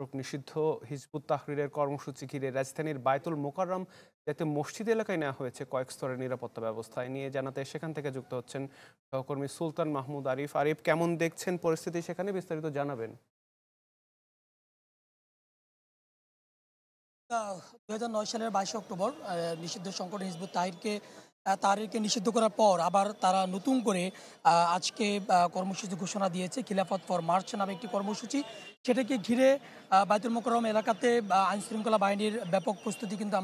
নিষিদ্ধ হিজবুত তাহরীরের কর্মসূচি ঘিরে রাজধানীর বায়তুল মোকাররম জাতীয় মসজিদ এলাকায় নেওয়া হয়েছে কয়েক স্তরের নিরাপত্তা ব্যবস্থা। নিয়ে জানাতে সেখান থেকে যুক্ত হচ্ছেন সহকর্মী সুলতান মাহমুদ আরিফ। আরিফ, কেমন দেখছেন পরিস্থিতি সেখানে, বিস্তারিত জানাবেন। ২০০৯ সালের ২২ অক্টোবর নিষিদ্ধ সংগঠন হিজবুত তাহরীরকে নিষিদ্ধ করার পর আবার তারা নতুন করে আজকে কর্মসূচি ঘোষণা দিয়েছে। খিলাফত ফর মার্চ নামে একটি কর্মসূচি, সেটাকে ঘিরে বায়তুল মোকাররম এলাকাতে আইনশৃঙ্খলা বাহিনীর ব্যাপক প্রস্তুতি কিন্তু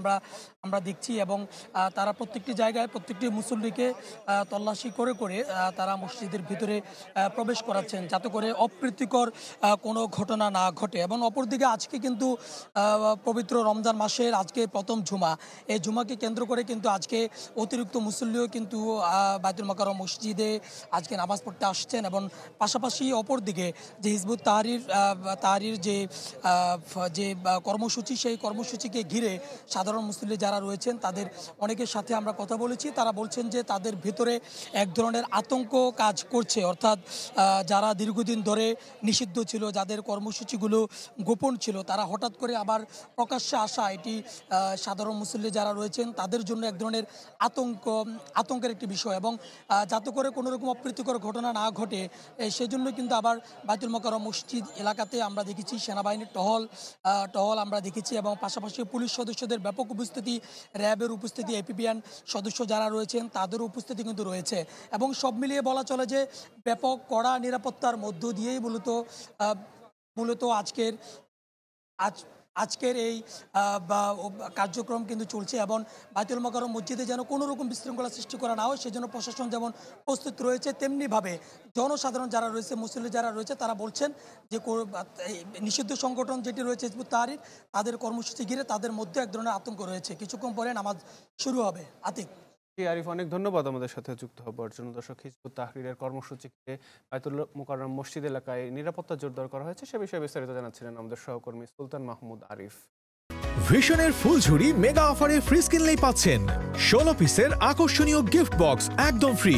আমরা দেখছি এবং তারা প্রত্যেকটি জায়গায় প্রত্যেকটি মুসল্লিকে তল্লাশি করে করে তারা মসজিদের ভিতরে প্রবেশ করাচ্ছেন, যাতে করে অপ্রীতিকর কোনো ঘটনা না ঘটে। এবং অপরদিকে আজকে কিন্তু পবিত্র রমজান মাসের আজকে প্রথম জুমা, এই জুমাকে কেন্দ্র করে কিন্তু আজকে অতিরিক্ত মুসল্লিও কিন্তু বায়তুল মোকাররম মসজিদে আজকে নামাজ পড়তে আসছেন। এবং পাশাপাশি অপরদিকে যে হিজবুত তাহরীর যে কর্মসূচি, সেই কর্মসূচিকে ঘিরে সাধারণ মুসল্লি যারা রয়েছেন তাদের অনেকের সাথে আমরা কথা বলেছি। তারা বলছেন যে তাদের ভিতরে এক ধরনের আতঙ্ক কাজ করছে, অর্থাৎ যারা দীর্ঘদিন ধরে নিষিদ্ধ ছিল, যাদের কর্মসূচিগুলো গোপন ছিল, তারা হঠাৎ করে আবার প্রকাশ্যে আসা, এটি সাধারণ মুসল্লি যারা রয়েছেন তাদের জন্য এক ধরনের আতঙ্কের একটি বিষয়। এবং যাতে করে কোনো রকম অপ্রীতিকর ঘটনা না ঘটে, সেজন্য কিন্তু আবার বায়তুল মোকাররম মসজিদ এলাকাতে আমরা দেখেছি সেনাবাহিনীর টহল আমরা দেখেছি এবং পাশাপাশি পুলিশ সদস্যদের ব্যাপক উপস্থিতি, র্যাবের উপস্থিতি, এপিবিএন সদস্য যারা রয়েছেন তাদেরও উপস্থিতি কিন্তু রয়েছে। এবং সব মিলিয়ে বলা চলে যে ব্যাপক কড়া নিরাপত্তার মধ্য দিয়েই মূলত আজকের এই কার্যক্রম কিন্তু চলছে। এবং বায়তুল মোকাররম মসজিদে যেন কোনো রকম বিশৃঙ্খলা সৃষ্টি করা না হয়, সেজন্য প্রশাসন যেমন প্রস্তুত রয়েছে, তেমনিভাবে জনসাধারণ যারা রয়েছে, মুসল্লি যারা রয়েছে, তারা বলছেন যে নিষিদ্ধ সংগঠন যেটি রয়েছে হিজবুত তাহরীর, তাদের কর্মসূচি ঘিরে তাদের মধ্যে এক ধরনের আতঙ্ক রয়েছে। কিছুক্ষণ পরে নামাজ শুরু হবে। আতিক। আরিফ, অনেক ধন্যবাদ আমাদের সাথে যুক্ত হবার জন্য। দর্শক, হিজবুত তাহরীরের কর্মসূচিকে বায়তুল মোকাররম মসজিদ এলাকায় নিরাপত্তা জোরদার করা হয়েছে, সে বিষয়ে বিস্তারিত জানাচ্ছিলেন আমাদের সহকর্মী সুলতান মাহমুদ আরিফ। ভিশনের ফুলঝুরি মেগা অফারে ফ্রিজ কিনলেই পাচ্ছেন 16 পিসের আকর্ষণীয় গিফট বক্স একদম ফ্রি।